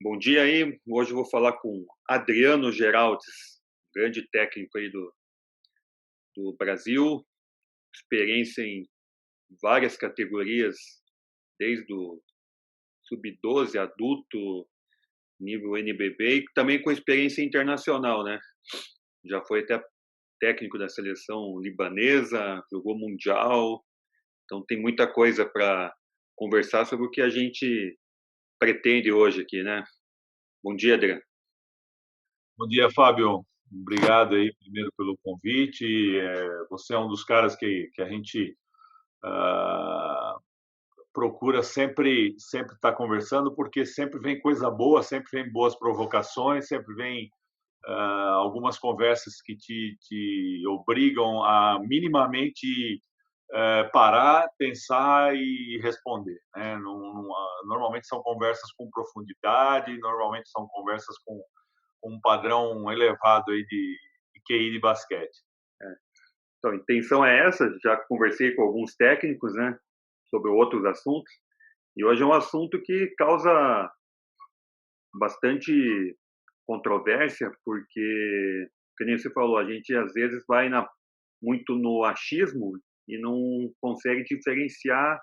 Bom dia aí. Hoje eu vou falar com Adriano Geraldes, grande técnico aí do Brasil, experiência em várias categorias, desde o sub-12, adulto, nível NBB, e também com experiência internacional, né? Já foi até técnico da seleção libanesa, jogou mundial, então tem muita coisa para conversar sobre o que a gente pretende hoje aqui, né? Bom dia, Adriano. Bom dia, Fábio. Obrigado aí primeiro pelo convite. Você é um dos caras que a gente ah, procura sempre estar conversando, porque sempre vem coisa boa, sempre vem boas provocações, sempre vem algumas conversas que te obrigam a minimamente parar, pensar e responder, né? Normalmente são conversas com profundidade, normalmente são conversas com um padrão elevado aí de QI de basquete. Então, a intenção é essa. Já conversei com alguns técnicos, né, sobre outros assuntos, e hoje é um assunto que causa bastante controvérsia, porque, como você falou, a gente às vezes vai muito no achismo e não consegue diferenciar,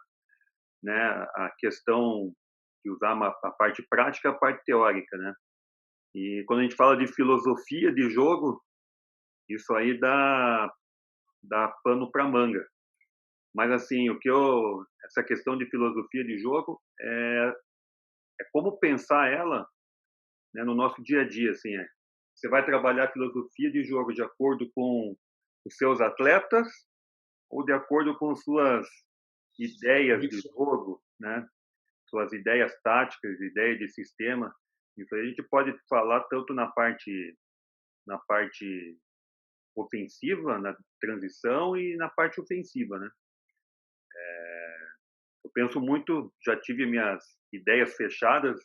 né, a questão de usar a parte prática e a parte teórica, né? E quando a gente fala de filosofia de jogo, isso aí dá pano para manga. Mas assim, essa questão de filosofia de jogo é como pensar ela, né, no nosso dia a dia, assim, você vai trabalhar a filosofia de jogo de acordo com os seus atletas ou de acordo com suas ideias de Convicções. jogo, né? Suas ideias táticas, ideias de sistema. Isso aí a gente pode falar tanto na parte ofensiva, na transição e na parte ofensiva, né? Eu penso muito, já tive minhas ideias fechadas.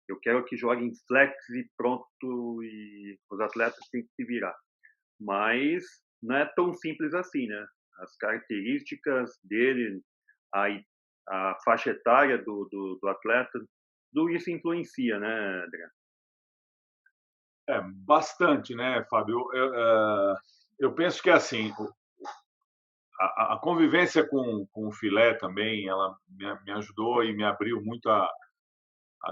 Eu quero que joguem flex e pronto, e os atletas têm que se virar. Mas não é tão simples assim, né? As características dele, a, a faixa etária do atleta, tudo isso influencia, né, André? Bastante, né, Fábio? Eu penso que assim, a convivência com o filé também, ela me ajudou e me abriu muito a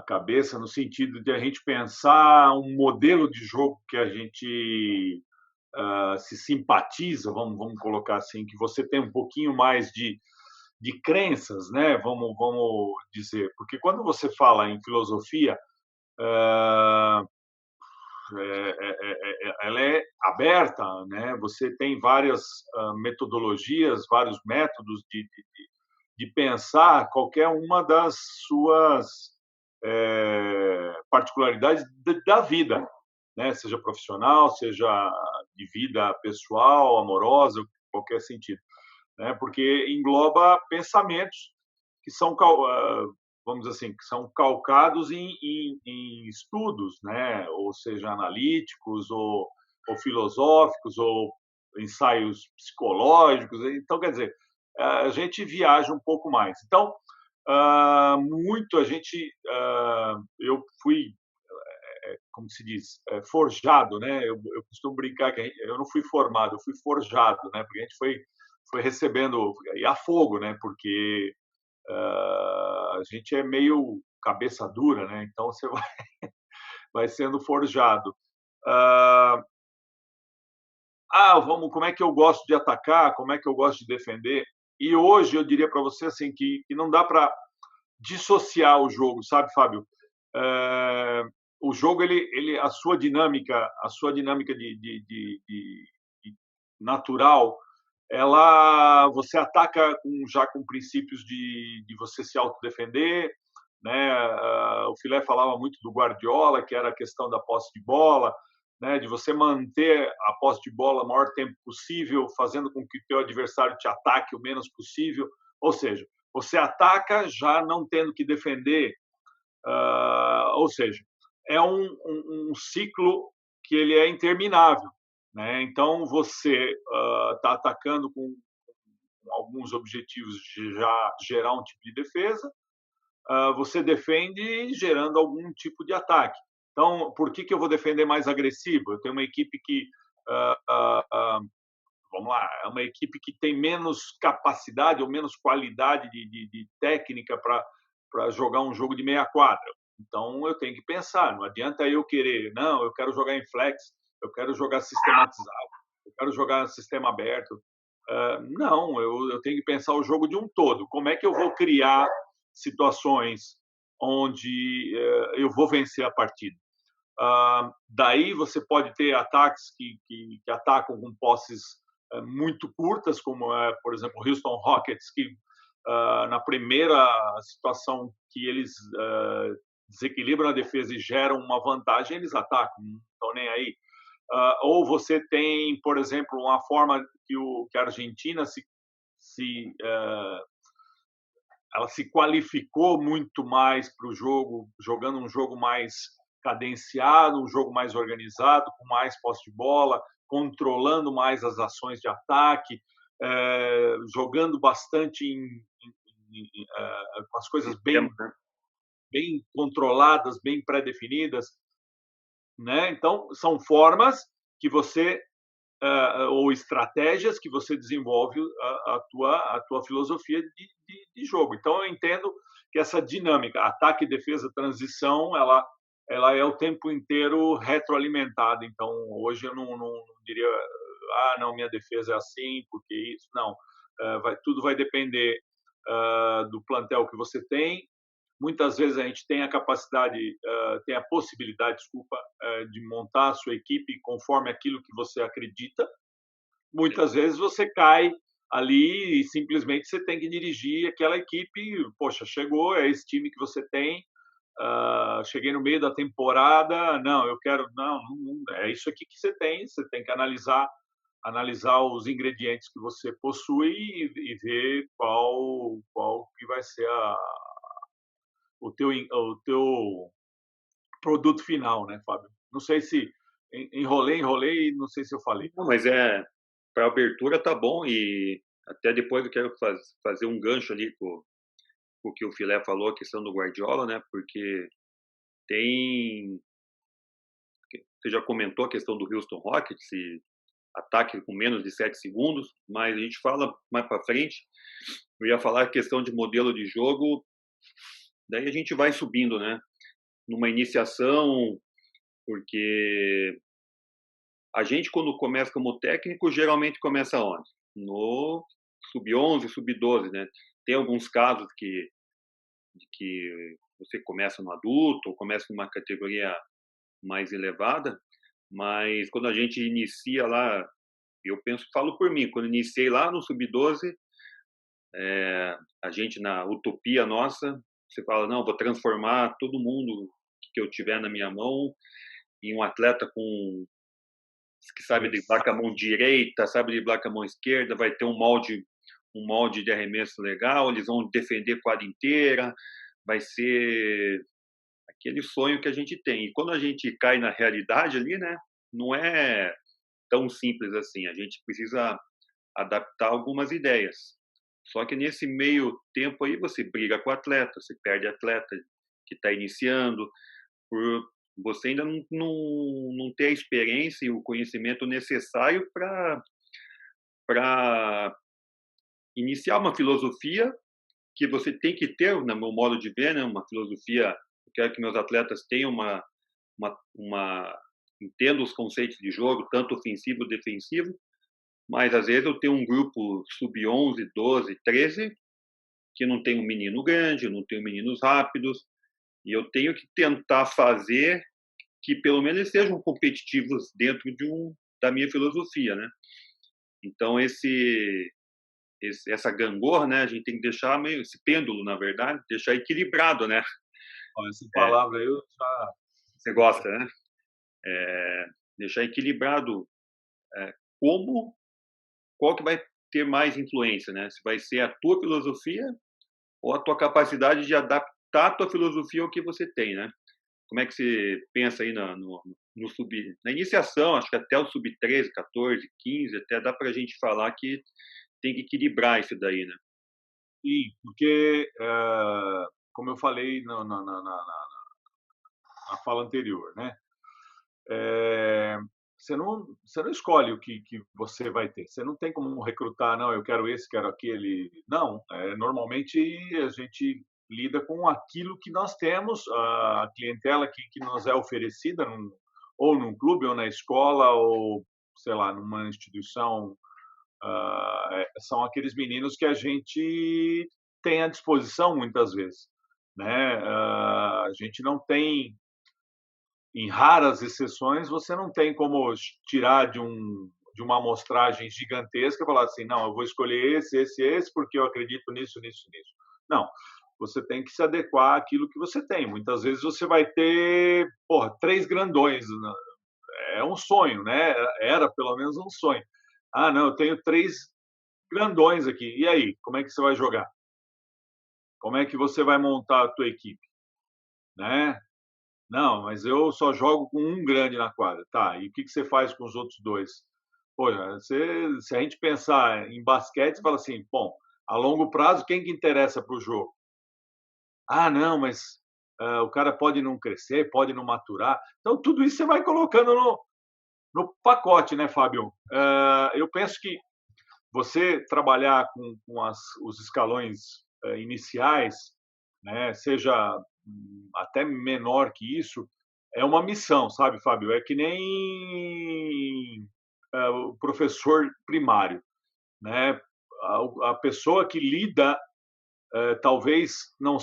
cabeça no sentido de a gente pensar um modelo de jogo que a gente se simpatiza, vamos colocar assim, que você tem um pouquinho mais de crenças, né? Vamos dizer, porque quando você fala em filosofia, uh, ela é aberta, né? Você tem várias metodologias, vários métodos de pensar qualquer uma das suas particularidades da vida, né? Seja profissional, seja de vida pessoal, amorosa, qualquer sentido, né? Porque engloba pensamentos que são vamos dizer assim, que são calcados em estudos, né? Ou seja, analíticos ou filosóficos ou ensaios psicológicos. Então, quer dizer, a gente viaja um pouco mais. Então, muito a gente, eu fui, como se diz, forjado, né? Eu costumo brincar que eu não fui formado, eu fui forjado, né? Porque a gente foi recebendo e a fogo, né? Porque a gente é meio cabeça dura, né? Então você vai sendo forjado. Ah, vamos, como é que eu gosto de atacar? Como é que eu gosto de defender? E hoje eu diria para você assim que não dá para dissociar o jogo, sabe, Fábio? É, o jogo a sua dinâmica de natural, ela você ataca já com princípios de você se autodefender, né? O Filé falava muito do Guardiola, que era a questão da posse de bola, né? De você manter a posse de bola o maior tempo possível, fazendo com que o teu adversário te ataque o menos possível. Ou seja, você ataca já não tendo que defender, ou seja, é um ciclo que ele é interminável, né? Então você está atacando com alguns objetivos de já gerar um tipo de defesa, você defende gerando algum tipo de ataque. Então, por que eu vou defender mais agressivo? Eu tenho uma equipe que, ah, ah, ah, vamos lá, é uma equipe que tem menos capacidade ou menos qualidade de técnica para jogar um jogo de meia quadra. Então, eu tenho que pensar, não adianta eu querer, não, eu quero jogar em flex, eu quero jogar sistematizado, eu quero jogar sistema aberto. Não, eu tenho que pensar o jogo de um todo. Como é que eu vou criar situações onde eu vou vencer a partida? Daí você pode ter ataques que atacam com posses muito curtas, como é, por exemplo, o Houston Rockets, que na primeira situação que eles desequilibram a defesa e geram uma vantagem, eles atacam, não estão nem aí. Ou você tem, por exemplo, uma forma que a Argentina se ela se qualificou muito mais para o jogo, jogando um jogo mais cadenciado, um jogo mais organizado, com mais posse de bola, controlando mais as ações de ataque, jogando bastante com as coisas Sistema, bem, né? bem controladas, bem pré-definidas, né? Então, são formas que você ou estratégias que você desenvolve a tua filosofia de jogo. Então, eu entendo que essa dinâmica, ataque, defesa, transição, ela é o tempo inteiro retroalimentada. Então, hoje eu não diria, não, minha defesa é assim, porque isso, não. Tudo vai depender do plantel que você tem. Muitas vezes a gente tem a capacidade, tem a possibilidade, desculpa, de montar a sua equipe conforme aquilo que você acredita. Muitas vezes você cai ali e simplesmente você tem que dirigir aquela equipe. Poxa, chegou, é esse time que você tem. Cheguei no meio da temporada, não, eu quero, não, é isso aqui que você tem. Você tem que analisar os ingredientes que você possui e ver qual que vai ser o teu produto final, né, Fábio? Não sei se enrolei, não sei se eu falei. Não, mas para abertura tá bom e até depois eu quero fazer um gancho ali com o que o Filé falou, a questão do Guardiola, né? Porque tem, você já comentou a questão do Houston Rockets e ataque com menos de 7 segundos, mas a gente fala mais para frente. Eu ia falar a questão de modelo de jogo, daí a gente vai subindo, né? Numa iniciação, porque a gente, quando começa como técnico, geralmente começa onde? No sub-11, sub-12, né? Tem alguns casos que você começa no adulto ou começa numa categoria mais elevada, mas quando a gente inicia lá, eu penso, falo por mim, quando iniciei lá no sub-12, a gente na utopia nossa, você fala, não, vou transformar todo mundo que eu tiver na minha mão em um atleta que sabe driblar com a mão direita, sabe driblar com a mão esquerda, vai ter um molde de arremesso legal, eles vão defender a quadra inteira, vai ser aquele sonho que a gente tem. E quando a gente cai na realidade ali, né, não é tão simples assim. A gente precisa adaptar algumas ideias. Só que nesse meio tempo aí você briga com o atleta, você perde atleta que está iniciando, por você ainda não ter a experiência e o conhecimento necessário para iniciar uma filosofia que você tem que ter, no meu modo de ver, né, uma filosofia. Eu quero que meus atletas tenham entendam os conceitos de jogo, tanto ofensivo e defensivo, mas às vezes eu tenho um grupo sub-11, 12, 13, que não tem um menino grande, não tem meninos rápidos, e eu tenho que tentar fazer que pelo menos eles sejam competitivos dentro da minha filosofia, né? Então essa gangorra, né? A gente tem que deixar meio esse pêndulo, na verdade, deixar equilibrado, né? Essa É, palavra eu já. você gosta, né? Deixar equilibrado é, como qual que vai ter mais influência, né? Se vai ser a tua filosofia ou a tua capacidade de adaptar a tua filosofia ao que você tem, né? Como é que você pensa aí no na iniciação, acho que até o sub-13, 14, 15, até dá para a gente falar que tem que equilibrar isso daí, né? Sim, porque como eu falei na fala anterior, né? É, você não escolhe o que você vai ter. Você não tem como recrutar, não, eu quero esse, quero aquele. Não, normalmente a gente lida com aquilo que nós temos, a clientela que nos é oferecida, ou num clube, ou na escola, ou, sei lá, numa instituição. São aqueles meninos que a gente tem à disposição muitas vezes, né? A gente não tem, em raras exceções, você não tem como tirar de uma amostragem gigantesca e falar assim, não, eu vou escolher esse, porque eu acredito nisso, nisso, nisso. Não, você tem que se adequar àquilo que você tem. Muitas vezes você vai ter, porra, 3 grandões, né? É um sonho, né? Era pelo menos um sonho. Ah, não, eu tenho 3 grandões aqui. E aí, como é que você vai jogar? Como é que você vai montar a tua equipe, né? Não, mas eu só jogo com um grande na quadra. Tá, e o que você faz com os outros dois? Poxa, se a gente pensar em basquete, você fala assim, bom, a longo prazo, quem que interessa para o jogo? Ah, não, mas o cara pode não crescer, pode não maturar. Então, tudo isso você vai colocando no pacote, né, Fábio? Eu penso que você trabalhar com os escalões iniciais, né, seja até menor que isso, é uma missão, sabe, Fábio? É que nem o professor primário, né? A pessoa que lida, talvez não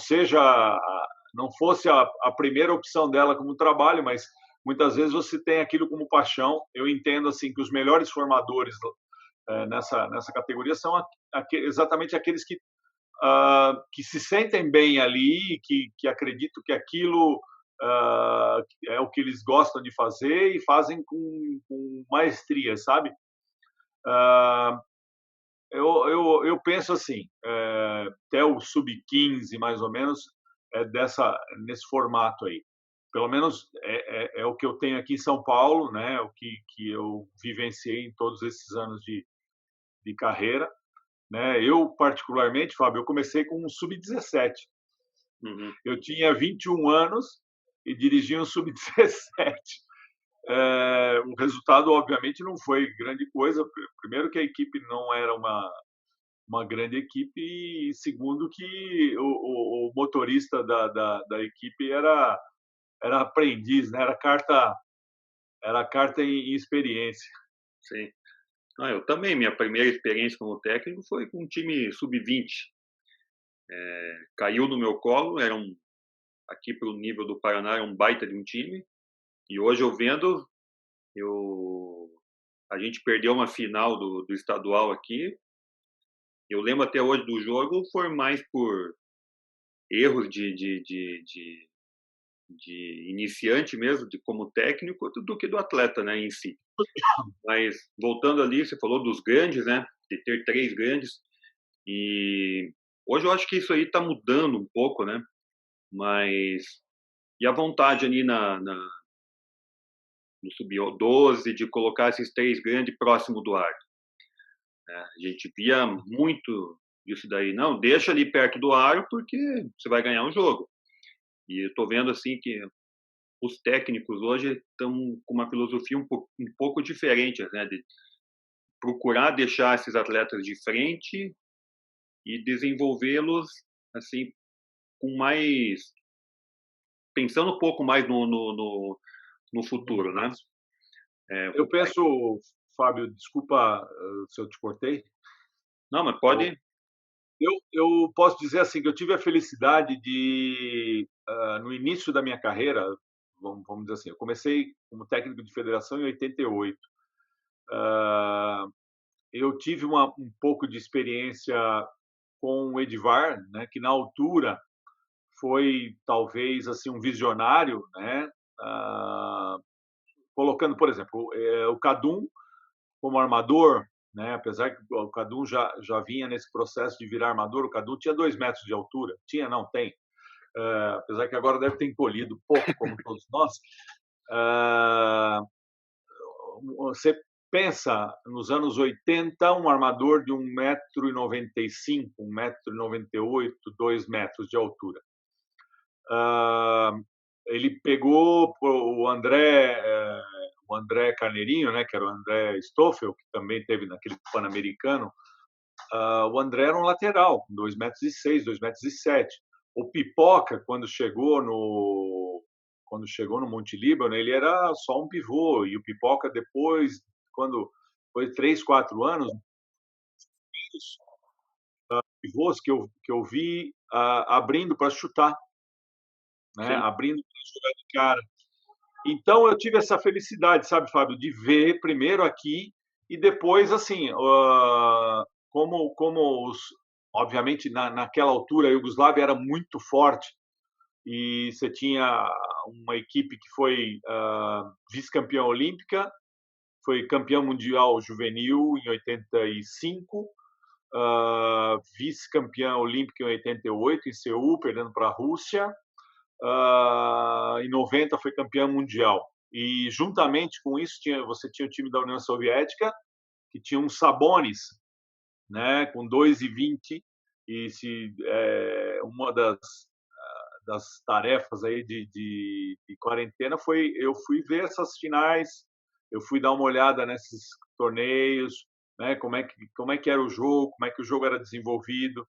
fosse a primeira opção dela como trabalho, mas muitas vezes você tem aquilo como paixão. Eu entendo assim que os melhores formadores nessa categoria são exatamente aqueles que se sentem bem ali, que acreditam que aquilo é o que eles gostam de fazer e fazem com maestria, sabe? Uh, eu penso assim, até o sub-15, mais ou menos, nesse formato aí. Pelo menos é o que eu tenho aqui em São Paulo, né? O que eu vivenciei em todos esses anos de carreira, né? Eu, particularmente, Fábio, eu comecei com um sub-17. Uhum. Eu tinha 21 anos e dirigia um sub-17. O resultado, obviamente, não foi grande coisa. Primeiro que a equipe não era uma grande equipe e segundo que o motorista da equipe era aprendiz, né? Era carta em experiência. Sim. Eu também, minha primeira experiência como técnico foi com um time sub-20. Caiu no meu colo, aqui para o nível do Paraná, era um baita de um time. E hoje eu vendo, a gente perdeu uma final do estadual aqui. Eu lembro até hoje do jogo, foi mais por erros de iniciante mesmo, de como técnico, do que do atleta, né, em si. Mas voltando ali, você falou dos grandes, né, de ter 3 grandes, e hoje eu acho que isso aí está mudando um pouco, né, mas e a vontade ali no sub-12 de colocar esses 3 grandes próximo do ar. A gente via muito isso daí, não, deixa ali perto do aro porque você vai ganhar um jogo. E eu estou vendo assim que os técnicos hoje estão com uma filosofia um pouco diferente, né, de procurar deixar esses atletas de frente e desenvolvê-los assim com mais pensando um pouco mais no futuro, né? Eu penso, Fábio, desculpa se eu te cortei. Não, mas pode. Eu posso dizer assim que eu tive a felicidade no início da minha carreira, vamos dizer assim, eu comecei como técnico de federação em 88. Eu tive um pouco de experiência com o Edivar, né, que na altura foi talvez assim um visionário, né, colocando, por exemplo, o Cadum como armador, né? Apesar que o Cadu já vinha nesse processo de virar armador, o Cadu tinha 2 metros de altura. Tinha, não, tem. Apesar que agora deve ter encolhido pouco, como todos nós. Você pensa, nos anos 80, um armador de 1,95 m, 1,98 m, 2 metros de altura. ah, ele pegou o André Carneirinho, né, que era o André Stoffel, que também teve naquele Pan-Americano. O André era um lateral, 2,06 m, 2,07 m. O Pipoca, quando chegou no Monte Líbano, ele era só um pivô. E o Pipoca, depois, quando foi 3, 4 anos, pivôs que eu vi abrindo para chutar, né? Sim. Abrindo para jogar de cara. Então eu tive essa felicidade, sabe, Fábio, de ver primeiro aqui e depois, assim, como obviamente naquela altura a Iugoslávia era muito forte e você tinha uma equipe que foi vice-campeã olímpica, foi campeã mundial juvenil em 85, vice-campeã olímpica em 88 em Seul, perdendo para a Rússia. Em 90 foi campeã mundial. E juntamente com isso você tinha o time da União Soviética, que tinha um Sabonis, né, com 2,20 e uma das tarefas aí de quarentena foi eu fui ver essas finais, eu fui dar uma olhada nesses torneios, né, como é que era o jogo, como é que o jogo era desenvolvido.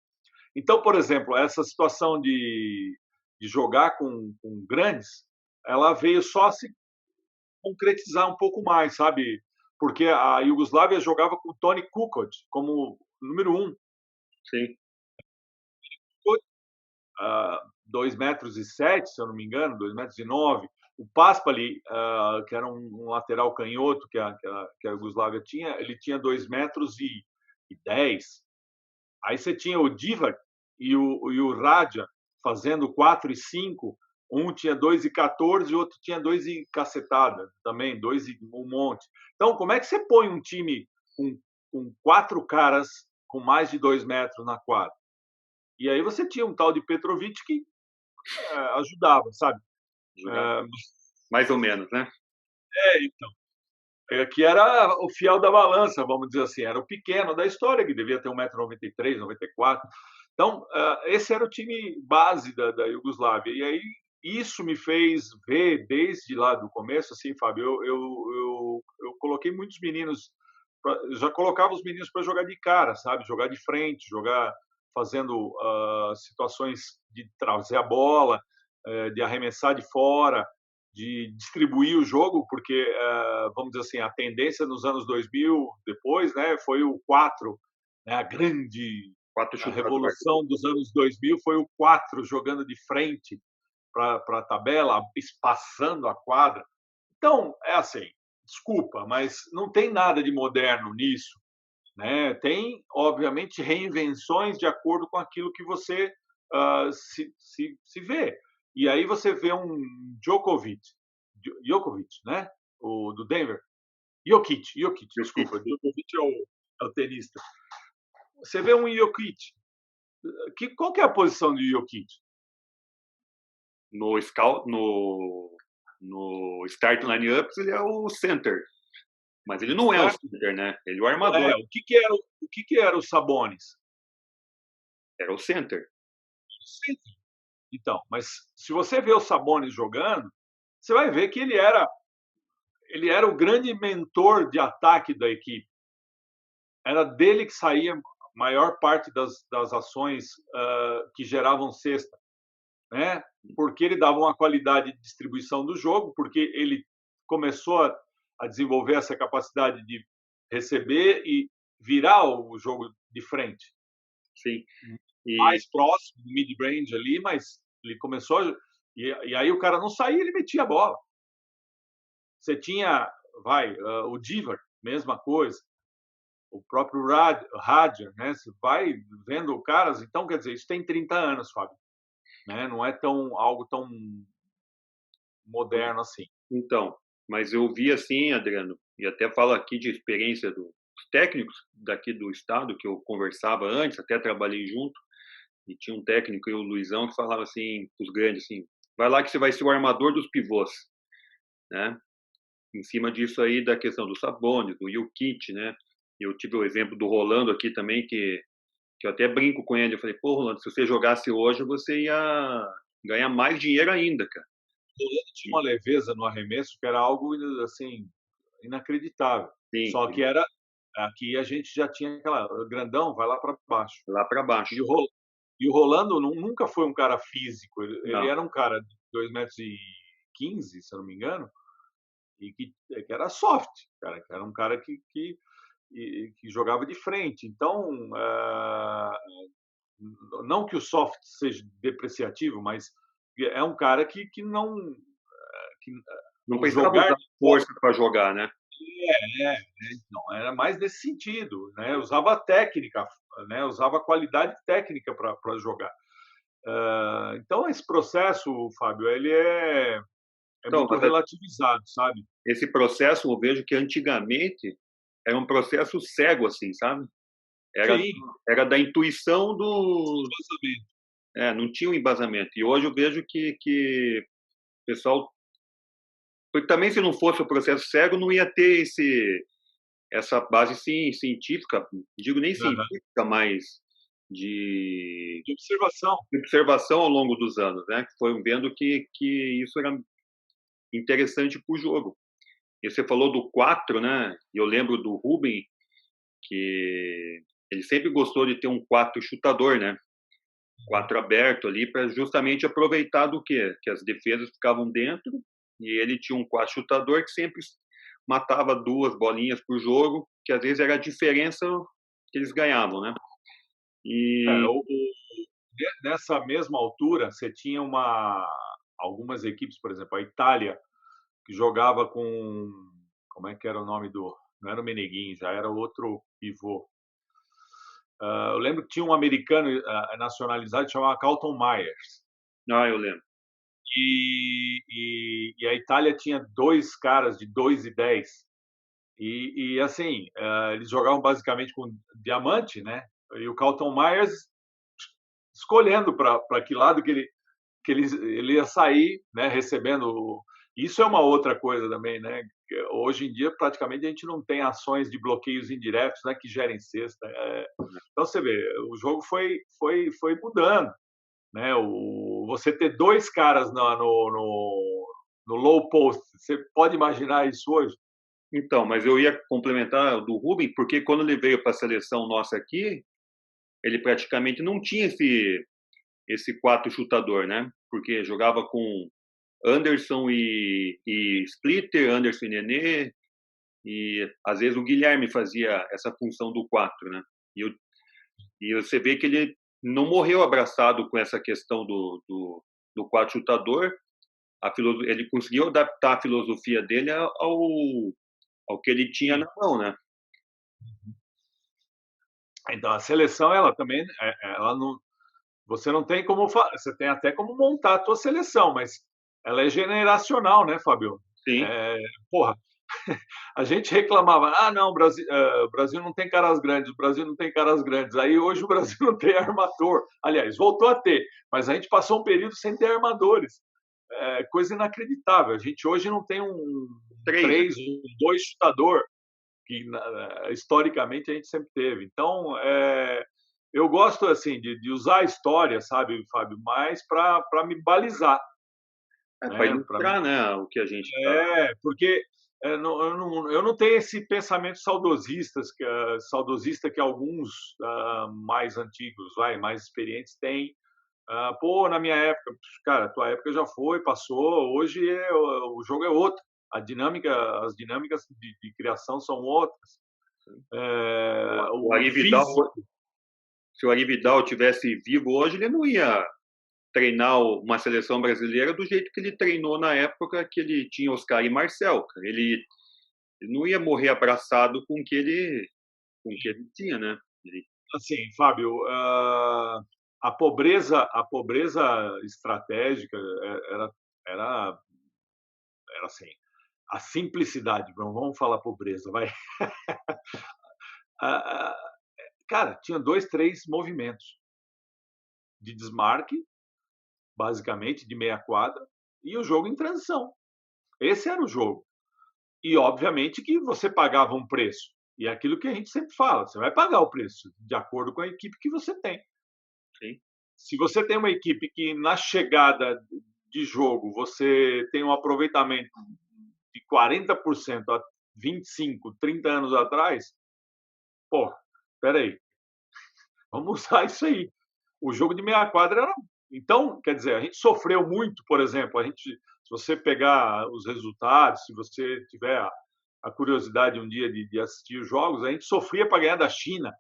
Então, por exemplo, essa situação de jogar com grandes, ela veio só se concretizar um pouco mais, sabe? Porque a Iugoslávia jogava com o Toni Kukoc como número um. Sim. 2,07 m, se eu não me engano, 2,09 m. O Paspali, que era um lateral canhoto que a Iugoslávia tinha, ele tinha 2,10 m. Aí você tinha o Divac e o Radja fazendo 4 e 5. Um tinha 2,14 e o outro tinha 2 e cacetada, também, 2 e um monte. Então, como é que você põe um time com 4 caras com mais de 2 metros na quadra? E aí você tinha um tal de Petrovic que ajudava, sabe? Jogava mais ou menos, né? Então. Que era o fiel da balança, vamos dizer assim, era o pequeno da história, que devia ter 1,93 m, 94 m. Então, esse era o time base da Iugoslávia. E aí, isso me fez ver, desde lá do começo, assim, Fábio, eu coloquei muitos meninos, já colocava os meninos para jogar de cara, sabe? Jogar de frente, jogar fazendo situações de trazer a bola, de arremessar de fora, de distribuir o jogo, porque, vamos dizer assim, a tendência nos anos 2000, depois, né, foi o 4, né, Quatro a chutadores. revolução dos anos 2000 foi o 4 jogando de frente para a tabela, espaçando a quadra. Então, é assim, desculpa, mas não tem nada de moderno nisso, né? Tem, obviamente, reinvenções de acordo com aquilo que você se vê. E aí você vê um Djokovic, né? O do Denver. Jokic, E o Kit desculpa. Djokovic é o tenista. Você vê um Jokic. Qual que é a posição de Jokic? no scout, no start lineups, ele é o center. Mas ele não é o Certo? center, né? Ele é o armador. O que era o Sabonis? Era o center. Então, mas se você vê o Sabonis jogando, você vai ver que ele era o grande mentor de ataque da equipe. Era dele que saía a maior parte das ações que geravam cesta, né? Porque ele dava uma qualidade de distribuição do jogo, porque ele começou a desenvolver essa capacidade de receber e virar o jogo de frente. Sim. E Mais próximo do mid-range ali, mas ele começou. E aí o cara não saía, ele metia a bola. Você tinha, o Divar, mesma coisa. O próprio Radja, né? Você vai vendo caras. Então, quer dizer, isso tem 30 anos, Fábio. Né? Não é algo tão moderno assim. então, mas eu vi assim, Adriano, e até falo aqui de experiência dos técnicos daqui do estado, que eu conversava antes, até trabalhei junto, e tinha um técnico, e o Luizão, que falava assim, os grandes, assim, vai lá que você vai ser o armador dos pivôs, né? Em cima disso aí, da questão do Sabonis, do Jokic, né? Eu tive o exemplo do Rolando aqui também, que eu até brinco com ele, eu falei, pô, Rolando, se você jogasse hoje, você ganha mais dinheiro ainda, cara. O Holanda tinha uma leveza no arremesso que era algo assim inacreditável. Sim, Só que era aqui a gente já tinha aquela grandão, vai lá para baixo. lá para baixo. E o Rolando nunca foi um cara físico. Ele Não, era um cara de 2,15 m, se eu não me engano, e que era soft, cara, que era um cara que jogava de frente. Então, não que o soft seja depreciativo, mas é um cara que não. Que, não o precisava jogar usar de força para jogar, né? não, era mais nesse sentido, né? Usava técnica, né? Usava qualidade técnica para jogar. Então, esse processo, Fábio, ele é Então, muito relativizado, sabe? esse processo eu vejo que antigamente era um processo cego, assim, sabe? Era, Sim, era da intuição do. exatamente. Não tinha um embasamento. E hoje eu vejo que o pessoal. Porque também, se não fosse o processo cego, não ia ter essa base sim, científica, digo nem Uhum. científica, mas de De observação. observação ao longo dos anos, né? Foi vendo que isso era interessante para o jogo. E você falou do 4, né? E eu lembro do Ruben, que ele sempre gostou de ter um 4 chutador, né? 4 aberto ali, para justamente aproveitar do quê? Que as defesas ficavam dentro e ele tinha um 4 chutador que sempre matava 2 bolinhas por jogo, que às vezes era a diferença que eles ganhavam, né? É, E nessa mesma altura, você tinha algumas equipes, por exemplo, a Itália, que jogava com. Como é que era o nome do. Não era o Meneguin, já era outro pivô. Eu lembro que tinha um americano nacionalizado que chamava Carlton Myers. eu lembro. E a Itália tinha dois caras de 2,10. E assim, eles jogavam basicamente com diamante, né? E o Carlton Myers escolhendo para que lado ele ia sair, né? Recebendo. Isso é uma outra coisa também, né? Hoje em dia, praticamente, a gente não tem ações de bloqueios indiretos, né, que gerem cesta. Então, você vê, o jogo foi mudando. Né? Você ter dois caras no low post, você pode imaginar isso hoje? Então, mas eu ia complementar do Ruben, porque quando ele veio para a seleção nossa aqui, ele praticamente não tinha esse 4 chutador, né? Porque jogava com Anderson e Splitter, Anderson e Nenê, e às vezes o Guilherme fazia essa função do 4, né? E você vê que ele não morreu abraçado com essa questão do 4 chutador. Ele conseguiu adaptar a filosofia dele ao que ele tinha na mão, né? Então, a seleção, ela também, ela não, você não tem como, você tem até como montar a tua seleção, mas ela é generacional, né, Fábio? Sim. É, porra, a gente reclamava, não, o Brasil não tem caras grandes, o Brasil não tem caras grandes. Aí hoje o Brasil não tem armador. Aliás, voltou a ter, mas a gente passou um período sem ter armadores. Coisa inacreditável. A gente hoje não tem um 3, né? 3, um 2 chutador, que historicamente a gente sempre teve. Então, eu gosto assim de usar a história, sabe, Fábio, mais para me balizar, Para né? ilustrar, né, o que a gente está. Porque eu não tenho esse pensamento saudosista que alguns mais antigos, mais experientes têm. Pô, na minha época, cara, tua época já foi, passou, hoje o jogo é outro. As dinâmicas de criação são outras. O O Ari Vidal, físico. se o Ari Vidal tivesse vivo hoje, ele não ia treinar uma seleção brasileira do jeito que ele treinou na época que ele tinha Oscar e Marcel. Ele não ia morrer abraçado com o que ele tinha, né? Assim, Fábio, a pobreza estratégica era, era assim, a simplicidade, vamos falar pobreza, vai. Cara, tinha dois, três movimentos de desmarque, basicamente, de meia quadra, e o jogo em transição. Esse era o jogo. E, obviamente, que você pagava um preço. E é aquilo que a gente sempre fala, você vai pagar o preço de acordo com a equipe que você tem. Sim. Se você tem uma equipe que na chegada de jogo você tem um aproveitamento de 40% há 25, 30 anos atrás, pô, espera aí, vamos usar isso aí. O jogo de meia quadra era. Então, quer dizer, a gente sofreu muito, por exemplo, se você pegar os resultados, se você tiver a curiosidade um dia de assistir os jogos, a gente sofria para ganhar da China.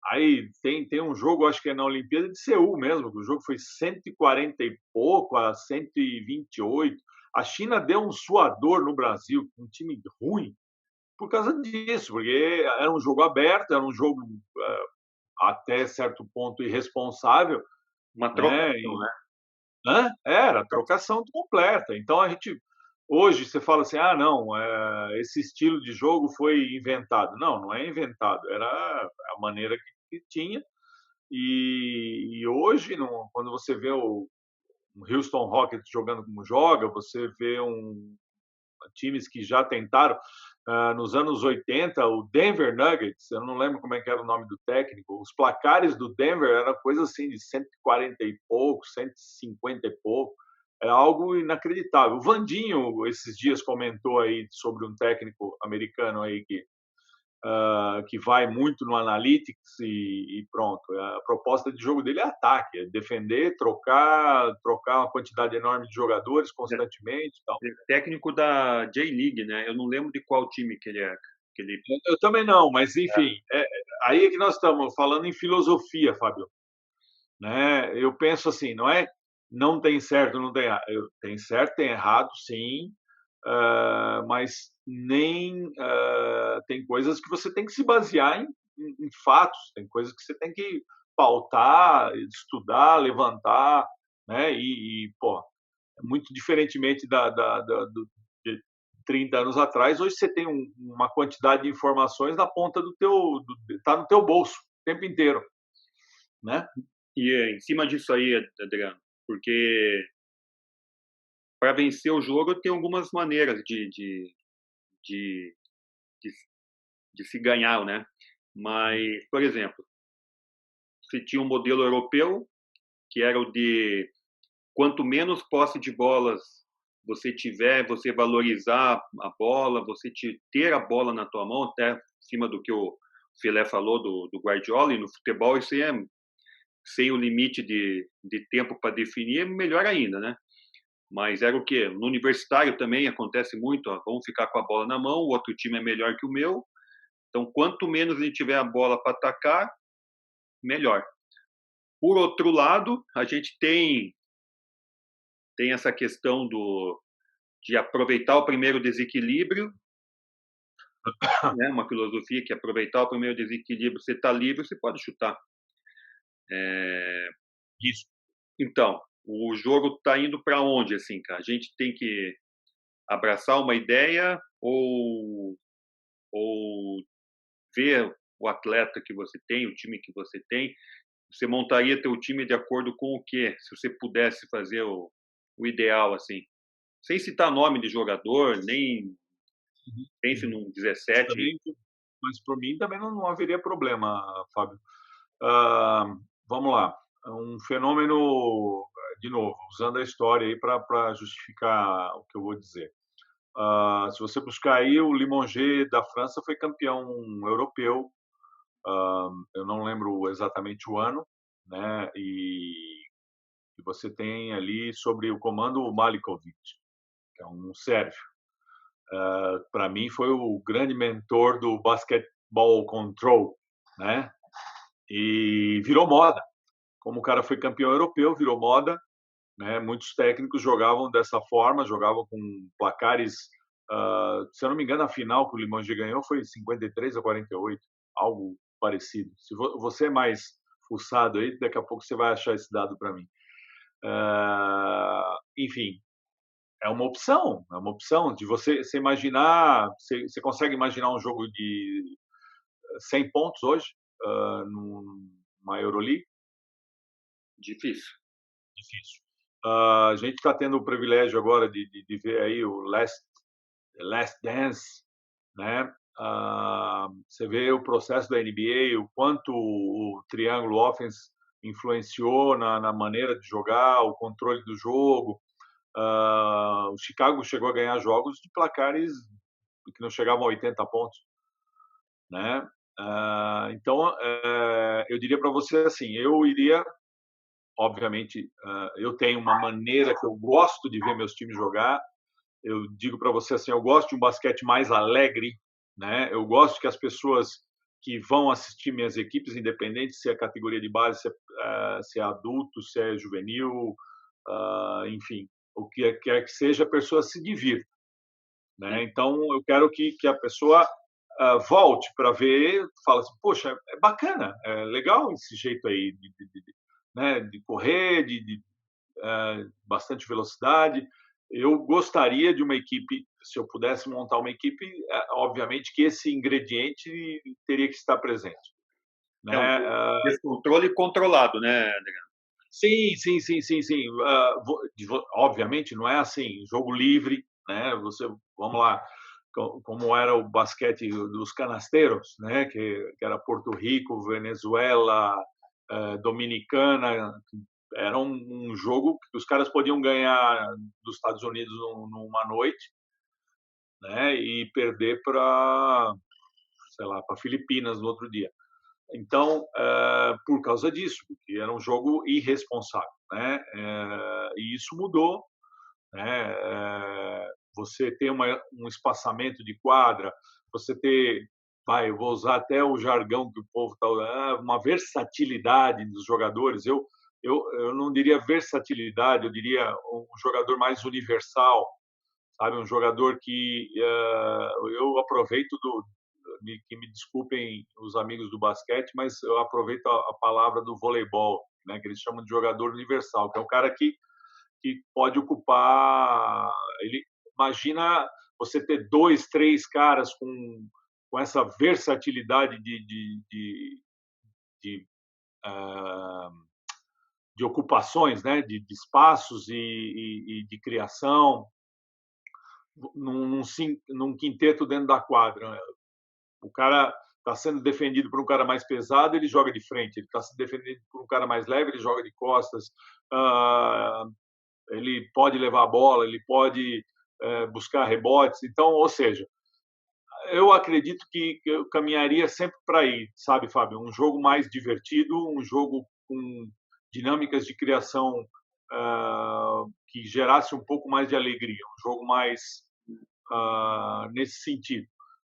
Aí tem um jogo, acho que é na Olimpíada de Seul mesmo, que o jogo foi 140 e pouco a 128. A China deu um suador no Brasil, um time ruim, por causa disso, porque era um jogo aberto, era um jogo até certo ponto irresponsável, Uma né? trocação, né? Era trocação completa. Então a gente hoje você fala assim, ah não, esse estilo de jogo foi inventado. Não, não é inventado. Era a maneira que tinha. E hoje, quando você vê um Houston Rockets jogando como joga, você vê times que já tentaram. Nos anos 80, o Denver Nuggets, eu não lembro como é que era o nome do técnico, os placares do Denver eram coisa assim de 140 e pouco, 150 e pouco, era algo inacreditável. O Vandinho, esses dias, comentou aí sobre um técnico americano aí que vai muito no analytics e pronto. A proposta de jogo dele é ataque, é defender, trocar uma quantidade enorme de jogadores constantemente e tal. Ele é técnico da J-League, né? Eu não lembro de qual time que ele é. Que ele... Eu também não, mas enfim, aí é que nós estamos falando em filosofia, Fábio. Né? Eu penso assim, não tem certo, não tem errado. Tem certo, tem errado, sim, mas nem tem coisas que você tem que se basear em fatos, tem coisas que você tem que pautar, estudar, levantar, né? Pô, muito diferentemente de 30 anos atrás, hoje você tem uma quantidade de informações na ponta tá no teu bolso o tempo inteiro, né? E em cima disso aí, Adriano, porque para vencer o jogo tem algumas maneiras de, de, de se ganhar, né? Mas, por exemplo, você tinha um modelo europeu que era o de quanto menos posse de bolas você tiver, você valorizar a bola, você ter a bola na tua mão, até acima do que o Filé falou do Guardiola, e no futebol isso é sem o limite de tempo para definir, é melhor ainda, né? Mas era o quê? No universitário também acontece muito, ó, vamos ficar com a bola na mão, o outro time é melhor que o meu, então quanto menos a gente tiver a bola para atacar, melhor. Por outro lado, a gente tem essa questão de aproveitar o primeiro desequilíbrio, né? Uma filosofia que aproveitar o primeiro desequilíbrio, você está livre, você pode chutar. Isso. Então, o jogo está indo para onde, assim, cara? A gente tem que abraçar uma ideia ou ver o atleta que você tem, o time que você tem. Você montaria teu time de acordo com o quê? Se você pudesse fazer o ideal, assim. Sem citar nome de jogador, nem pense num 17. Também, mas por mim também não haveria problema, Fábio. Vamos lá. Um fenômeno, de novo, usando a história aí para justificar o que eu vou dizer. Se você buscar aí, o Limoges da França foi campeão europeu. Eu não lembro exatamente o ano, né? E você tem ali sobre o comando o Malikovic, que é um sérvio. Para mim foi o grande mentor do basketball control, né? E virou moda. Como o cara foi campeão europeu, virou moda, né? Muitos técnicos jogavam dessa forma, jogavam com placares. Se eu não me engano, a final que o Limoges ganhou foi 53 a 48, algo parecido. Se você é mais fuçado aí, daqui a pouco você vai achar esse dado para mim. Enfim, é uma opção de você imaginar. Você consegue imaginar um jogo de 100 pontos hoje, numa Euroleague? Difícil. Difícil. A gente está tendo o privilégio agora de ver aí o Last Dance, né? Você vê o processo da NBA, o quanto o triângulo offense influenciou na maneira de jogar, o controle do jogo. O Chicago chegou a ganhar jogos de placares que não chegavam a 80 pontos, né? Então, eu diria para você assim, eu iria, obviamente, eu tenho uma maneira que eu gosto de ver meus times jogar. Eu digo para você assim, eu gosto de um basquete mais alegre, né? Eu gosto que as pessoas que vão assistir minhas equipes, independente se é categoria de base, se é adulto, se é juvenil, enfim, o que quer que seja, a pessoa se divirta, né? Então, eu quero que a pessoa volte para ver, fala assim, poxa, é bacana, é legal esse jeito aí né, de correr, bastante velocidade. Eu gostaria de uma equipe, se eu pudesse montar uma equipe, obviamente que esse ingrediente teria que estar presente, É um né? descontrole controlado, né, Adriano? Sim, sim, sim, sim, sim. Obviamente não é assim, jogo livre, né? Vamos lá, como era o basquete dos canasteiros, né? Que era Porto Rico, Venezuela, Dominicana. Era um jogo que os caras podiam ganhar dos Estados Unidos numa noite, né? E perder para, sei lá, para Filipinas no outro dia. Então, por causa disso, porque era um jogo irresponsável, né? E isso mudou, né? Você ter um espaçamento de quadra, você ter, eu vou usar até o jargão que o povo está, uma versatilidade dos jogadores. Eu não diria versatilidade, eu diria um jogador mais universal, sabe? Um jogador que eu aproveito que me desculpem os amigos do basquete, mas eu aproveito a palavra do voleibol, né? Que eles chamam de jogador universal, que é um cara que pode ocupar. Ele imagina você ter dois, três caras com essa versatilidade de, uh, de ocupações, né? De espaços e de criação num quinteto dentro da quadra. O cara está sendo defendido por um cara mais pesado, ele joga de frente. Ele está sendo defendido por um cara mais leve, ele joga de costas. Ele pode levar a bola, ele pode buscar rebotes. Então, ou seja, eu acredito que eu caminharia sempre para aí, sabe, Fábio? Um jogo mais divertido, um jogo com dinâmicas de criação que gerasse um pouco mais de alegria, um jogo mais nesse sentido.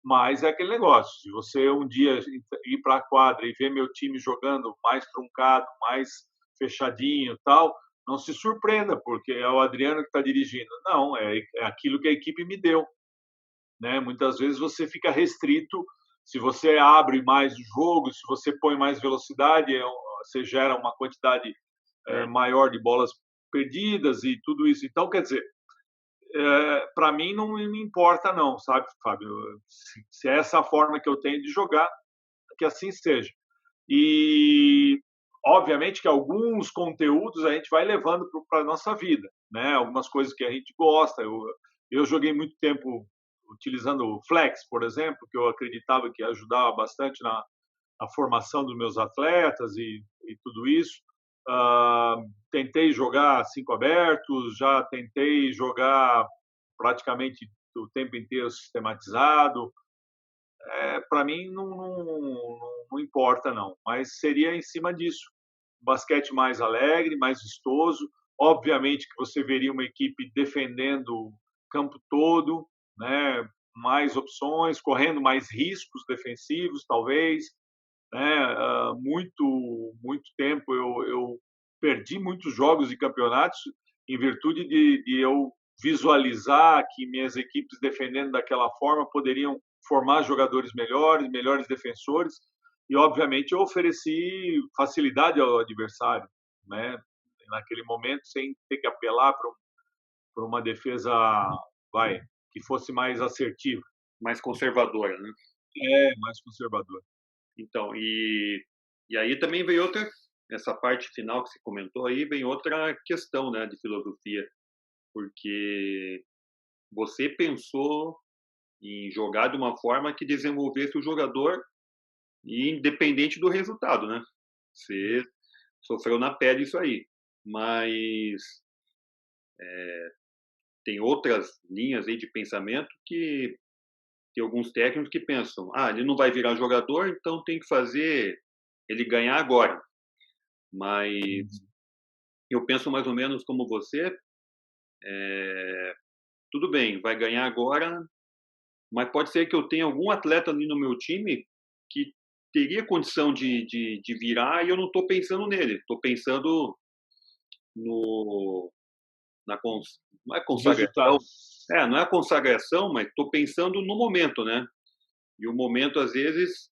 Mas é aquele negócio, se você um dia ir para a quadra e ver meu time jogando mais truncado, mais fechadinho e tal, não se surpreenda, porque é o Adriano que está dirigindo. Não, é aquilo que a equipe me deu, né? Muitas vezes você fica restrito, se você abre mais o jogo, se você põe mais velocidade, você gera uma quantidade maior de bolas perdidas e tudo isso. Então, quer dizer, para mim não me importa não, sabe, Fábio? Se é essa a forma que eu tenho de jogar, que assim seja. E obviamente que alguns conteúdos a gente vai levando para a nossa vida, né? Algumas coisas que a gente gosta. Eu joguei muito tempo utilizando o Flex, por exemplo, que eu acreditava que ajudava bastante na formação dos meus atletas e tudo isso. Tentei jogar 5 abertos, já tentei jogar praticamente o tempo inteiro sistematizado. Para mim não importa não, mas seria em cima disso. Basquete mais alegre, mais vistoso. Obviamente que você veria uma equipe defendendo o campo todo, né? Mais opções, correndo mais riscos defensivos, talvez, né? Muito tempo eu perdi muitos jogos de campeonatos em virtude de eu visualizar que minhas equipes defendendo daquela forma poderiam formar jogadores melhores, melhores defensores, e obviamente eu ofereci facilidade ao adversário, né? Naquele momento, sem ter que apelar para uma defesa, que fosse mais assertiva. Mais conservadora, né? Mais conservadora. Então, e aí também vem outra, essa parte final que você comentou aí, vem outra questão, né, de filosofia, porque você pensou em jogar de uma forma que desenvolvesse o jogador independente do resultado, né? Você sofreu na pele isso aí. Mas tem outras linhas aí de pensamento que tem alguns técnicos que pensam, ele não vai virar jogador, então tem que fazer ele ganhar agora. Mas eu penso mais ou menos como você, tudo bem, vai ganhar agora, mas pode ser que eu tenha algum atleta ali no meu time que teria condição de virar e eu não estou pensando nele, estou pensando no, na não é consagração, Resultado. não é a consagração, mas estou pensando no momento, né? E o momento, às vezes,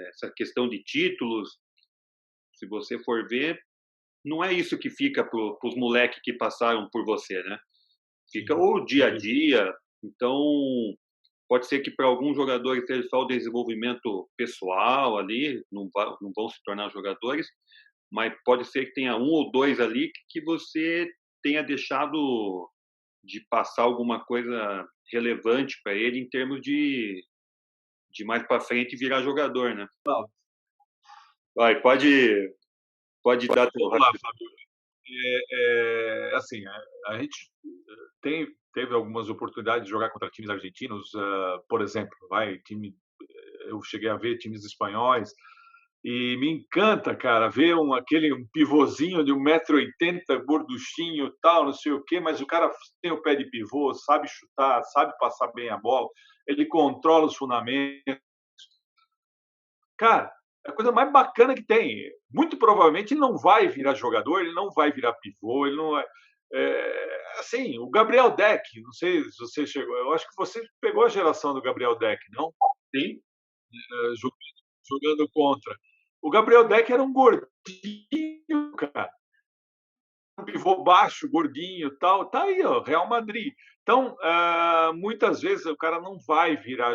essa questão de títulos, se você for ver, não é isso que fica para os moleques que passaram por você, né? Fica Sim, o dia sem a dúvida. dia. Então, pode ser que para alguns jogadores seja só o desenvolvimento pessoal ali, não vão se tornar jogadores, mas pode ser que tenha um ou dois ali que você tenha deixado de passar alguma coisa relevante para ele em termos de mais para frente virar jogador, né? Não, Vai, pode dar teu vamos lá, rápido. Fábio. Assim, a gente teve algumas oportunidades de jogar contra times argentinos, por exemplo, eu cheguei a ver times espanhóis e me encanta, cara, ver aquele pivôzinho de 1,80 m, gorduchinho, tal, não sei o quê, mas o cara tem o pé de pivô, sabe chutar, sabe passar bem a bola, ele controla os fundamentos. Cara, é a coisa mais bacana que tem. Muito provavelmente ele não vai virar jogador, ele não vai virar pivô, ele não vai. Assim, o Gabriel Deck, não sei se você chegou, eu acho que você pegou a geração do Gabriel Deck, não? Sim, Jogando contra. O Gabriel Deck era um gordinho, cara. Um pivô baixo, gordinho, tal. Tá aí, ó, Real Madrid. Então, muitas vezes o cara não vai virar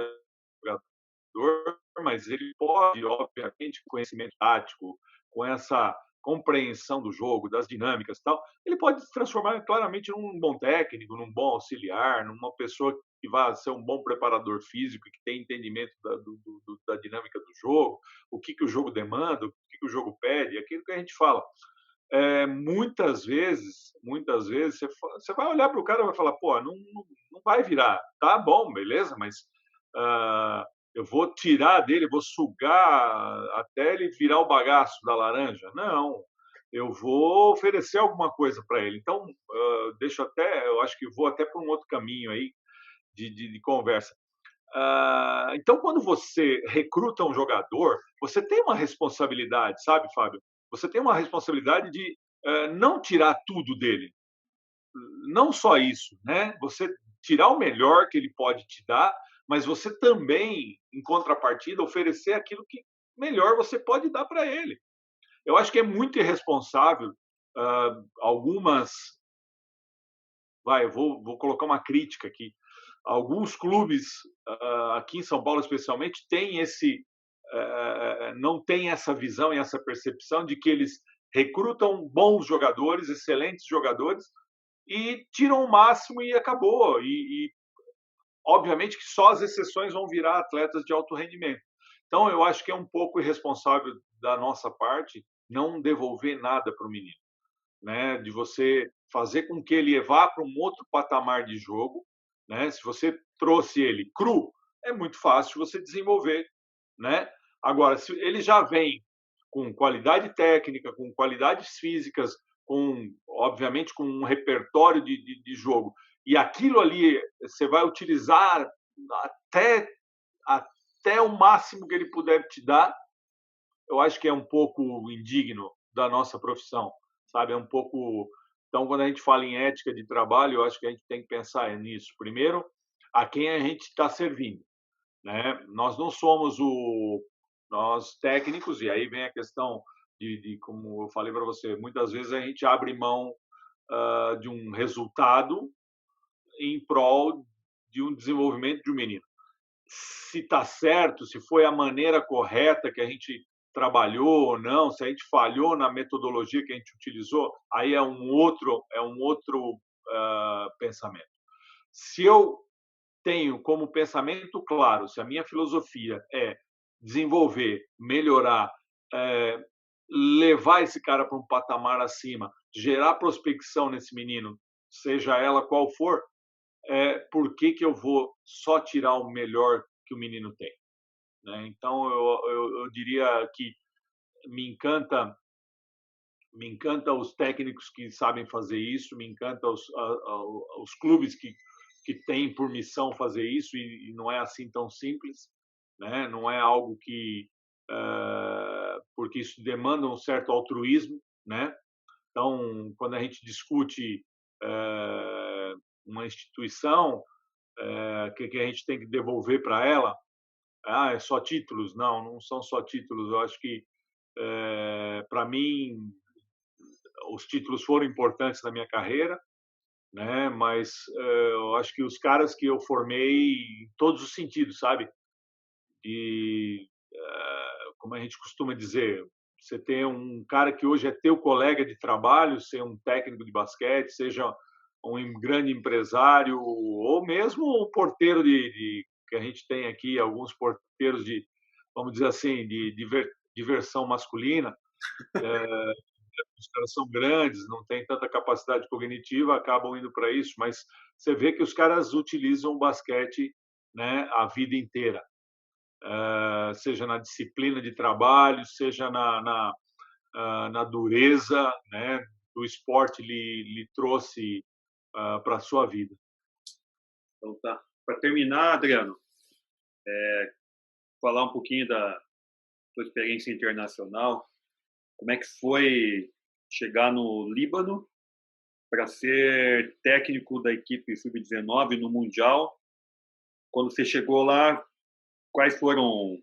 jogador, mas ele pode, obviamente, com conhecimento tático, com essa compreensão do jogo, das dinâmicas e tal, ele pode se transformar claramente num bom técnico, num bom auxiliar, numa pessoa que vai ser um bom preparador físico e que tem entendimento da dinâmica do jogo, o que o jogo demanda, o que o jogo pede, aquilo que a gente fala. Muitas vezes você vai olhar para o cara e vai falar, pô, não vai virar. Tá bom, beleza, mas uh, eu vou tirar dele, vou sugar até ele virar o bagaço da laranja. Não, eu vou oferecer alguma coisa para ele. Então, eu acho que vou até para um outro caminho aí de conversa. Então, quando você recruta um jogador, você tem uma responsabilidade, sabe, Fábio? Você tem uma responsabilidade de não tirar tudo dele. Não só isso, né? Você tirar o melhor que ele pode te dar, mas você também, em contrapartida, oferecer aquilo que melhor você pode dar para ele. Eu acho que é muito irresponsável algumas. Vou colocar uma crítica aqui. Alguns clubes, aqui em São Paulo especialmente, não têm essa visão e essa percepção de que eles recrutam bons jogadores, excelentes jogadores, e tiram o máximo e acabou. Obviamente que só as exceções vão virar atletas de alto rendimento. Então, eu acho que é um pouco irresponsável da nossa parte não devolver nada para o menino, né? De você fazer com que ele vá para um outro patamar de jogo, né? Se você trouxe ele cru, é muito fácil você desenvolver, né? Agora, se ele já vem com qualidade técnica, com qualidades físicas, obviamente com um repertório de jogo, e aquilo ali você vai utilizar até, até o máximo que ele puder te dar, eu acho que é um pouco indigno da nossa profissão, sabe? É um pouco. Então, quando a gente fala em ética de trabalho, eu acho que a gente tem que pensar nisso. Primeiro, a quem a gente está servindo, né? Nós não somos nós técnicos, e aí vem a questão como eu falei para você, muitas vezes a gente abre mão de um resultado em prol de um desenvolvimento de um menino. Se está certo, se foi a maneira correta que a gente trabalhou ou não, se a gente falhou na metodologia que a gente utilizou, aí é um outro pensamento. Se eu tenho como pensamento claro, se a minha filosofia é desenvolver, melhorar levar esse cara para um patamar acima, gerar prospecção nesse menino, seja ela qual for, por que que eu vou só tirar o melhor que o menino tem, né? Então eu diria que me encanta os técnicos que sabem fazer isso, me encanta os clubes que têm por missão fazer isso e não é assim tão simples, né? Não é algo que porque isso demanda um certo altruísmo, né? Então, quando a gente discute uma instituição, que a gente tem que devolver para ela, é só títulos? Não, não são só títulos. Eu acho que, para mim, os títulos foram importantes na minha carreira, né? Mas eu acho que os caras que eu formei em todos os sentidos, sabe? E como a gente costuma dizer, você tem um cara que hoje é teu colega de trabalho, ser um técnico de basquete, seja um grande empresário ou mesmo o porteiro que a gente tem aqui, alguns porteiros de, vamos dizer assim, de diversão masculina. Os caras são grandes, não têm tanta capacidade cognitiva, acabam indo para isso, mas você vê que os caras utilizam o basquete, né, a vida inteira, seja na disciplina de trabalho, seja na dureza, né, do esporte lhe trouxe para a sua vida. Então tá. Para terminar, Adriano, falar um pouquinho da tua experiência internacional. Como é que foi chegar no Líbano para ser técnico da equipe sub-19 no Mundial? Quando você chegou lá, quais foram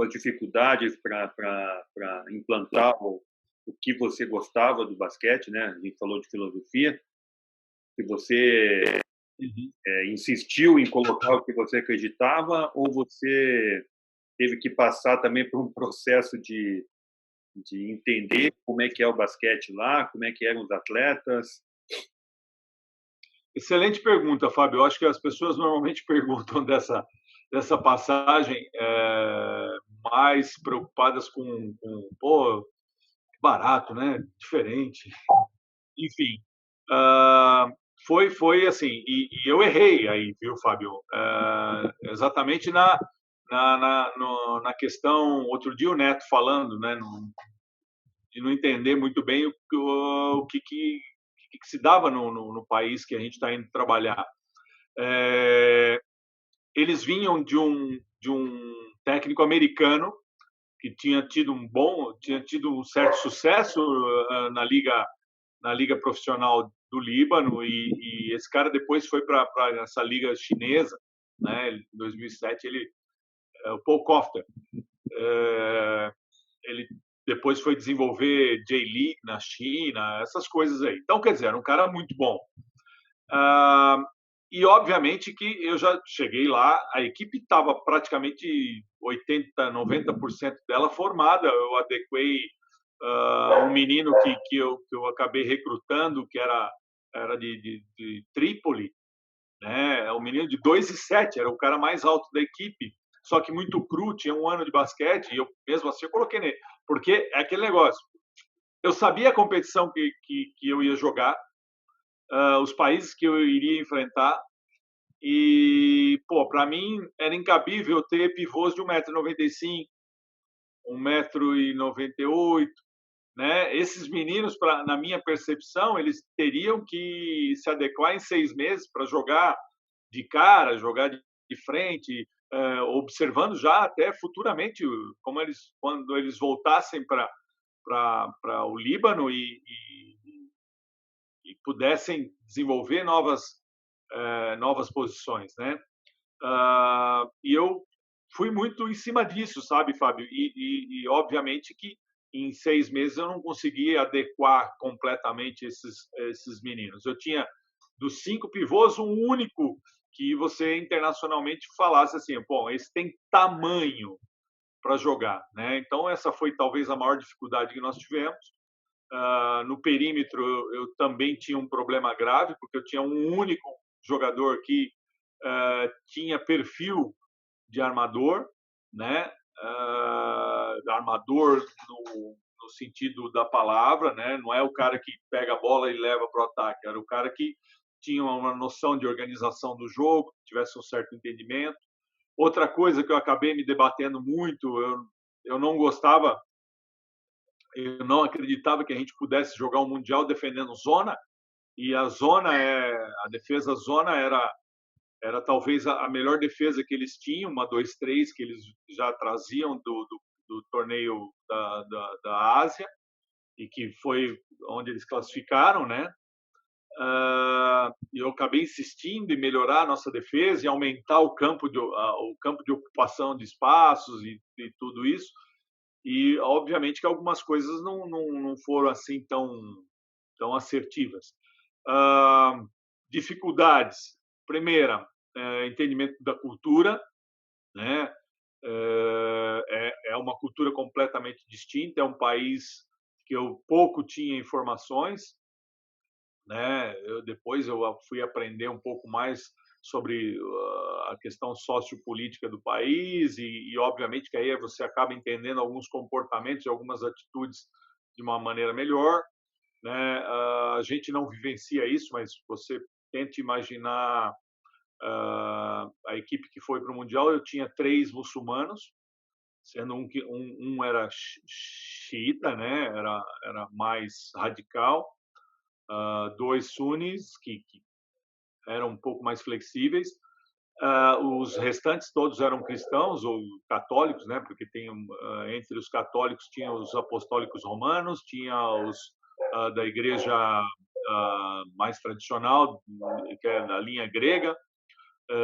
as dificuldades para implantar o que você gostava do basquete, né? A gente falou de filosofia. Se você insistiu em colocar o que você acreditava ou você teve que passar também por um processo de entender como é que é o basquete lá, como é que eram os atletas? Excelente pergunta, Fábio. Eu acho que as pessoas normalmente perguntam dessa passagem mais preocupadas com pô, barato, né? Diferente. Enfim, foi assim, e eu errei aí, viu, Fábio? Exatamente na questão, outro dia o Neto falando, né, de não entender muito bem o que se dava no país que a gente está indo trabalhar. Eles vinham de um técnico americano que tinha tido um certo sucesso na liga profissional do Líbano e esse cara depois foi para essa liga chinesa, né? Em 2007 o Paul Kofter, ele depois foi desenvolver J-League na China, essas coisas aí. Então, quer dizer, era um cara muito bom. E, obviamente, que eu já cheguei lá, a equipe estava praticamente 80%, 90% dela formada. Eu adequei um menino que eu acabei recrutando, que era de Trípoli, né? Um menino de 2,7, era o cara mais alto da equipe, só que muito cru, tinha um ano de basquete, e eu mesmo assim eu coloquei nele, porque é aquele negócio. Eu sabia a competição que eu ia jogar, os países que eu iria enfrentar, e, pô, para mim era incabível ter pivôs de 1,95 m, 1,98 m, né? Esses meninos, na minha percepção, eles teriam que se adequar em 6 meses para jogar de cara, jogar de frente, observando já até futuramente quando eles voltassem para o Líbano e pudessem desenvolver novas posições, né? E eu fui muito em cima disso, sabe, Fábio? E obviamente que em 6 meses eu não consegui adequar completamente esses meninos. Eu tinha dos 5 pivôs um único que você internacionalmente falasse assim, bom, esse tem tamanho para jogar, né? Então essa foi talvez a maior dificuldade que nós tivemos. No perímetro eu também tinha um problema grave porque eu tinha um único jogador que tinha perfil de armador, né? Armador no no sentido da palavra, né? Não é o cara que pega a bola e leva para o ataque, era o cara que tinha uma noção de organização do jogo, tivesse um certo entendimento. Outra coisa que eu acabei me debatendo muito, eu não gostava, eu não acreditava que a gente pudesse jogar um mundial defendendo zona, e a defesa zona era talvez a melhor defesa que eles tinham, uma 2-3 que eles já traziam do torneio da Ásia, e que foi onde eles classificaram, né? E eu acabei insistindo em melhorar a nossa defesa e aumentar o campo de ocupação de espaços e tudo isso. E, obviamente, que algumas coisas não foram assim tão assertivas. Dificuldades. Primeira, entendimento da cultura, né? É uma cultura completamente distinta, é um país que eu pouco tinha informações, né? Depois eu fui aprender um pouco mais sobre a questão sociopolítica do país e obviamente que aí você acaba entendendo alguns comportamentos e algumas atitudes de uma maneira melhor, né? A gente não vivencia isso, mas você tente imaginar a equipe que foi para o mundial. Eu tinha 3 muçulmanos, sendo um era xiita, né? Era mais radical, 2 sunis que eram um pouco mais flexíveis. Os restantes todos eram cristãos ou católicos, né? Porque tem entre os católicos tinha os apostólicos romanos, tinha os da igreja mais tradicional, que é da linha grega.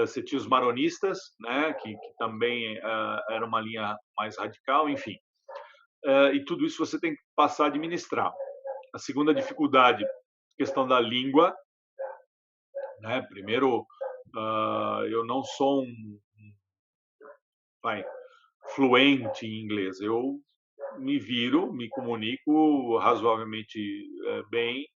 Você tinha os maronistas, né? Que também era uma linha mais radical, enfim. E tudo isso você tem que passar a administrar. A segunda dificuldade, questão da língua, né? Primeiro, eu não sou fluente em inglês. Eu me viro, me comunico razoavelmente bem.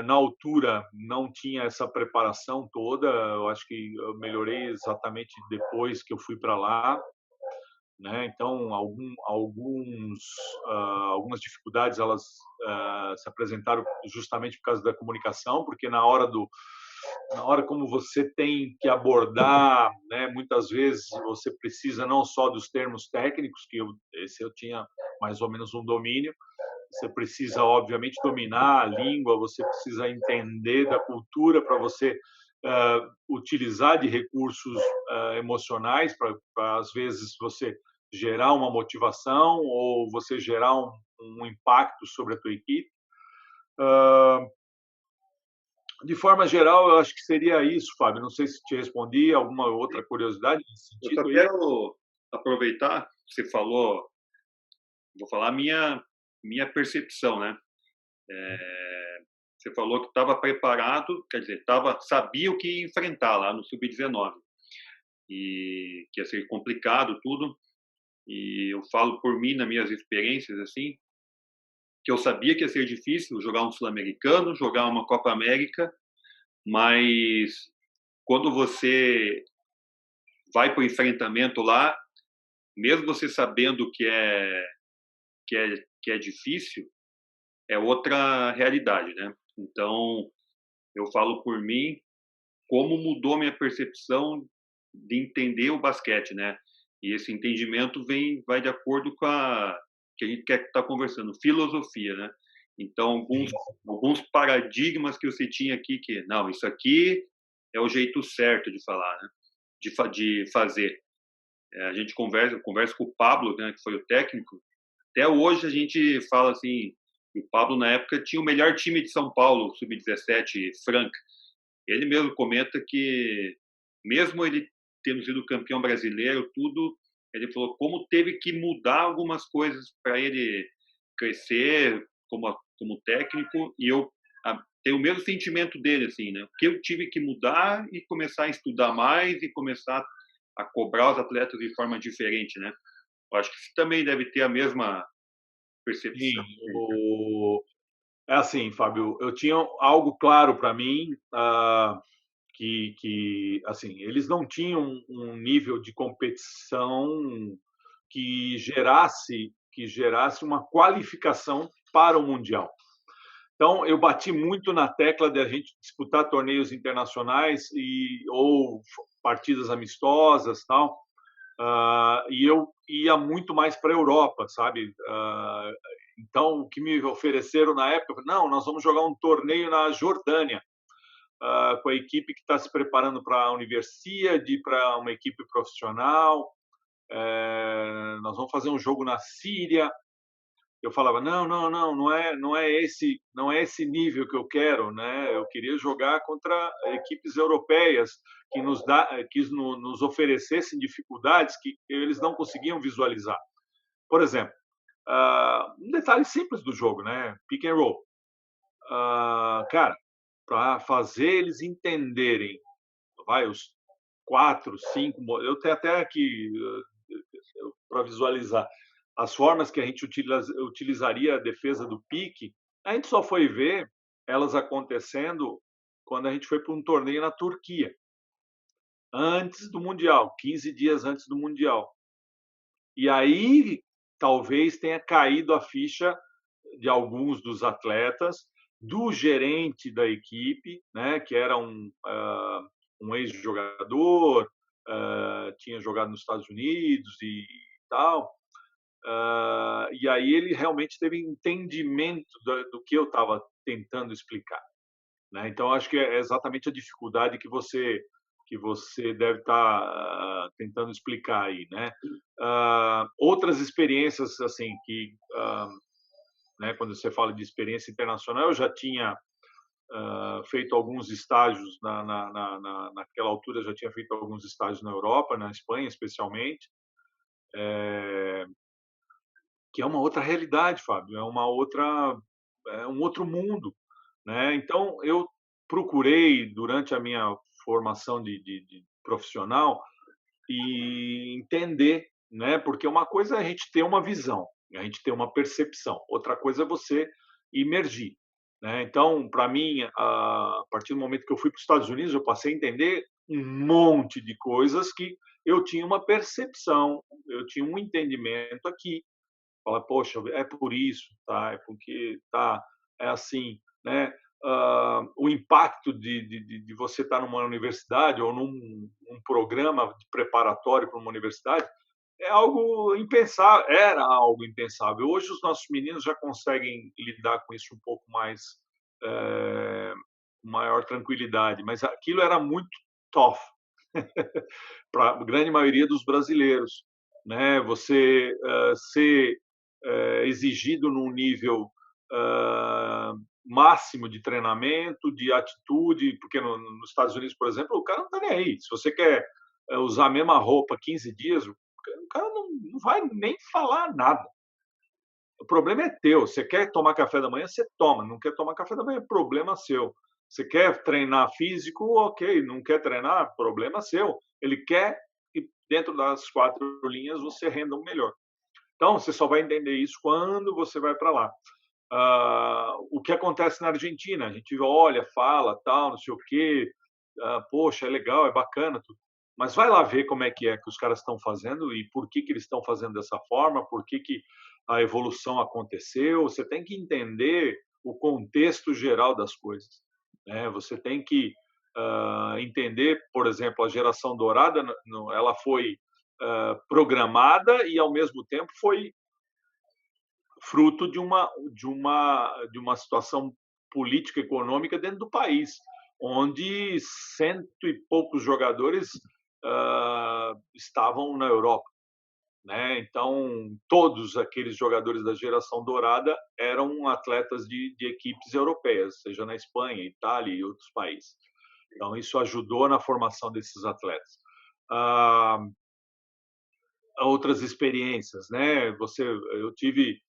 Na altura não tinha essa preparação toda. Eu acho que eu melhorei exatamente depois que eu fui para lá, né? Então algumas dificuldades elas se apresentaram justamente por causa da comunicação, porque na hora como você tem que abordar, né, muitas vezes você precisa não só dos termos técnicos, esse eu tinha mais ou menos um domínio, você precisa, obviamente, dominar a língua, você precisa entender da cultura para você utilizar de recursos emocionais para, às vezes, você gerar uma motivação ou você gerar um impacto sobre a tua equipe. De forma geral, eu acho que seria isso, Fábio. Não sei se te respondi, alguma outra curiosidade nesse Eu só sentido aí? quero aproveitar, você falou, vou falar a minha percepção, né? Você falou que estava preparado, quer dizer, sabia o que ia enfrentar lá no Sub-19 e que ia ser complicado tudo. E eu falo por mim, nas minhas experiências, assim, que eu sabia que ia ser difícil jogar um Sul-Americano, jogar uma Copa América, mas quando você vai para o enfrentamento lá, mesmo você sabendo que é difícil, é outra realidade, né? Então, eu falo por mim, como mudou minha percepção de entender o basquete, né? E esse entendimento vai de acordo com a que a gente quer estar conversando, filosofia, né? Então, alguns paradigmas que você tinha aqui, que não, isso aqui é o jeito certo de falar, né? De fazer. A gente conversa com o Pablo, né, que foi o técnico. Até hoje a gente fala assim, o Pablo na época tinha o melhor time de São Paulo, sub-17, Franca. Ele mesmo comenta que, mesmo ele tendo sido campeão brasileiro, tudo, ele falou como teve que mudar algumas coisas para ele crescer como técnico, e eu tenho o mesmo sentimento dele, assim, né? Que eu tive que mudar e começar a estudar mais e começar a cobrar os atletas de forma diferente, né? Eu acho que você também deve ter a mesma percepção. Sim, é assim, Fábio, eu tinha algo claro para mim, assim, eles não tinham um nível de competição que gerasse que gerasse uma qualificação para o Mundial. Então, eu bati muito na tecla de a gente disputar torneios internacionais ou partidas amistosas, tal. E eu ia muito mais para a Europa, sabe? Então, o que me ofereceram na época, não, nós vamos jogar um torneio na Jordânia, com a equipe que está se preparando para a universidade, para uma equipe profissional. Nós vamos fazer um jogo na Síria. Eu falava, não é esse nível que eu quero, né? Eu queria jogar contra equipes europeias que nos oferecessem dificuldades que eles não conseguiam visualizar. Por exemplo, um detalhe simples do jogo, né? Pick and roll. Cara, para fazer eles entenderem, os 4, 5, eu tenho até aqui para visualizar as formas que a gente utilizaria a defesa do pique, a gente só foi ver elas acontecendo quando a gente foi para um torneio na Turquia, antes do Mundial, 15 dias antes do Mundial. E aí talvez tenha caído a ficha de alguns dos atletas, do gerente da equipe, né, que era um ex-jogador, tinha jogado nos Estados Unidos e tal. E aí ele realmente teve entendimento do que eu estava tentando explicar, né? Então acho que é exatamente a dificuldade que você deve estar tentando explicar aí, né? Outras experiências assim que, né, quando você fala de experiência internacional, eu já tinha feito alguns estágios naquela altura, eu já tinha feito alguns estágios na Europa, na Espanha especialmente. Que é uma outra realidade, Fábio, é um outro mundo, né? Então eu procurei durante a minha formação de profissional e entender, né? Porque uma coisa é a gente ter uma visão, a gente ter uma percepção, outra coisa é você imergir, né? Então, para mim, a partir do momento que eu fui para os Estados Unidos, eu passei a entender um monte de coisas que eu tinha uma percepção, eu tinha um entendimento aqui. Fala, poxa, é por isso, tá? É porque é assim, né? O impacto de você estar numa universidade ou num programa de preparatório para uma universidade é algo impensável, era algo impensável. Hoje os nossos meninos já conseguem lidar com isso um pouco mais, com maior tranquilidade, mas aquilo era muito tough para a grande maioria dos brasileiros, né? Você ser exigido num nível máximo de treinamento, de atitude, porque nos Estados Unidos, por exemplo, o cara não está nem aí. Se você quer usar a mesma roupa 15 dias, o cara não vai nem falar nada. O problema é teu. Você quer tomar café da manhã, você toma. Não quer tomar café da manhã, problema seu. Você quer treinar físico, ok. Não quer treinar, problema seu. Ele quer que dentro das 4 linhas você renda um melhor. Então, você só vai entender isso quando você vai para lá. O que acontece na Argentina? A gente olha, fala, tal, não sei o quê. Poxa, é legal, é bacana, tudo. Mas vai lá ver como é que os caras estão fazendo e por que eles estão fazendo dessa forma, por que a evolução aconteceu. Você tem que entender o contexto geral das coisas, né? Você tem que entender, por exemplo, a geração dourada, ela foi programada e, ao mesmo tempo, foi fruto de uma situação política e econômica dentro do país, onde 100 e poucos jogadores estavam na Europa, né? Então, todos aqueles jogadores da geração dourada eram atletas de equipes europeias, seja na Espanha, Itália e outros países. Então, isso ajudou na formação desses atletas. Outras experiências, né? Eu tive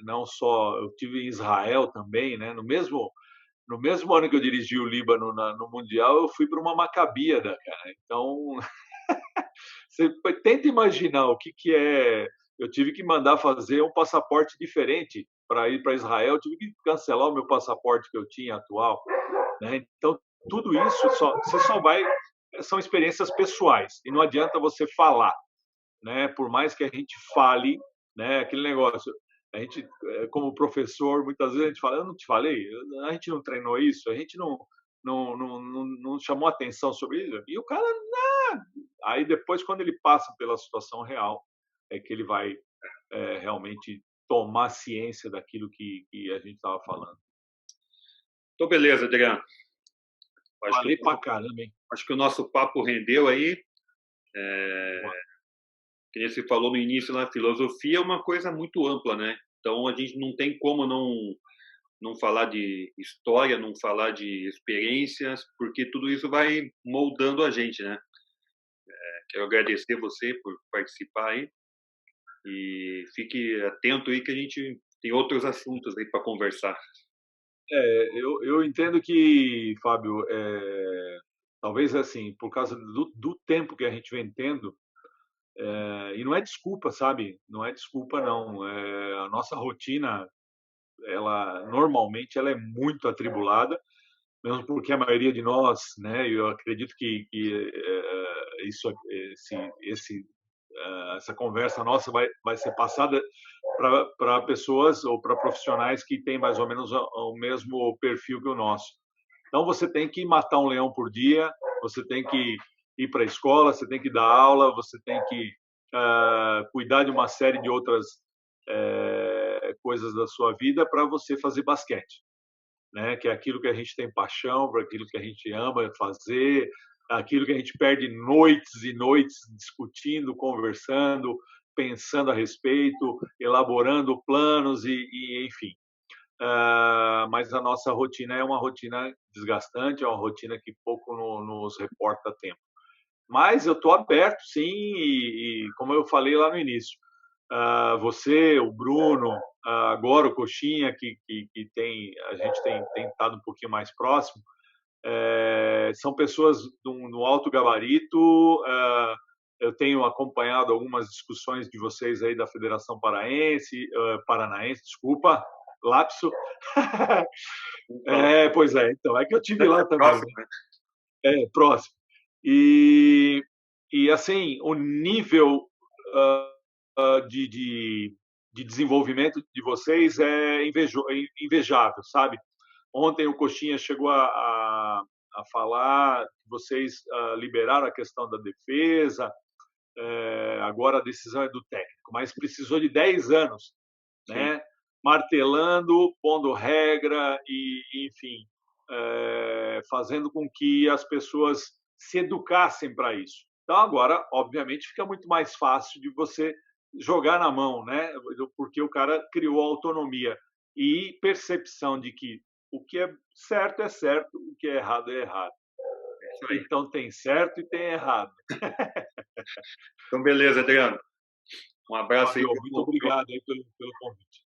não só, eu tive em Israel também, né? No mesmo ano que eu dirigi o Líbano no Mundial, eu fui para uma Maccabiada, cara. Então, você tenta imaginar o que é. Eu tive que mandar fazer um passaporte diferente para ir para Israel, eu tive que cancelar o meu passaporte que eu tinha atual, né? Então, tudo isso você só vai. São experiências pessoais e não adianta você falar, né? Por mais que a gente fale, né? Aquele negócio. A gente, como professor, muitas vezes a gente fala, eu não te falei, a gente não treinou isso, a gente não chamou atenção sobre isso. E o cara, aí depois, quando ele passa pela situação real, é que ele vai realmente tomar ciência daquilo que a gente estava falando. Então, beleza, Adriano. Falei pra caramba, hein? Acho que o nosso papo rendeu aí. Que nem você falou no início, na filosofia é uma coisa muito ampla, né? Então a gente não tem como não falar de história, não falar de experiências, porque tudo isso vai moldando a gente, né? Quero agradecer você por participar aí e fique atento aí que a gente tem outros assuntos aí para conversar. Eu entendo que, Fábio, talvez assim, por causa do tempo que a gente vem tendo, e não é desculpa, sabe? Não é desculpa, não. A nossa rotina, ela normalmente ela é muito atribulada, mesmo porque a maioria de nós, né? Eu acredito que isso, essa conversa nossa vai ser passada para pessoas ou para profissionais que têm mais ou menos o mesmo perfil que o nosso. Então você tem que matar um leão por dia, você tem que ir para a escola, você tem que dar aula, você tem que cuidar de uma série de outras coisas da sua vida para você fazer basquete, né? Que é aquilo que a gente tem paixão, para aquilo que a gente ama fazer, aquilo que a gente perde noites e noites discutindo, conversando, pensando a respeito, elaborando planos e enfim. Mas a nossa rotina é uma rotina desgastante, é uma rotina que pouco nos reporta tempo. Mas eu estou aberto, sim, e como eu falei lá no início, você, o Bruno, agora o Coxinha, que tem, a gente tem estado um pouquinho mais próximo, são pessoas no alto gabarito. Eu tenho acompanhado algumas discussões de vocês aí da Federação Paranaense, desculpa, lapso. Pois é, então, é que eu tive lá também. Próximo, né? Próximo. E assim, o nível de desenvolvimento de vocês é invejável, sabe? Ontem o Coxinha chegou a falar que vocês liberaram a questão da defesa, agora a decisão é do técnico, mas precisou de 10 anos, né? Martelando, pondo regra e enfim, fazendo com que as pessoas se educassem para isso. Então agora, obviamente, fica muito mais fácil de você jogar na mão, né? Porque o cara criou autonomia e percepção de que o que é certo, o que é errado é errado. Então tem certo e tem errado. Então, beleza, Adriano. Um abraço aí. Muito obrigado aí pelo convite.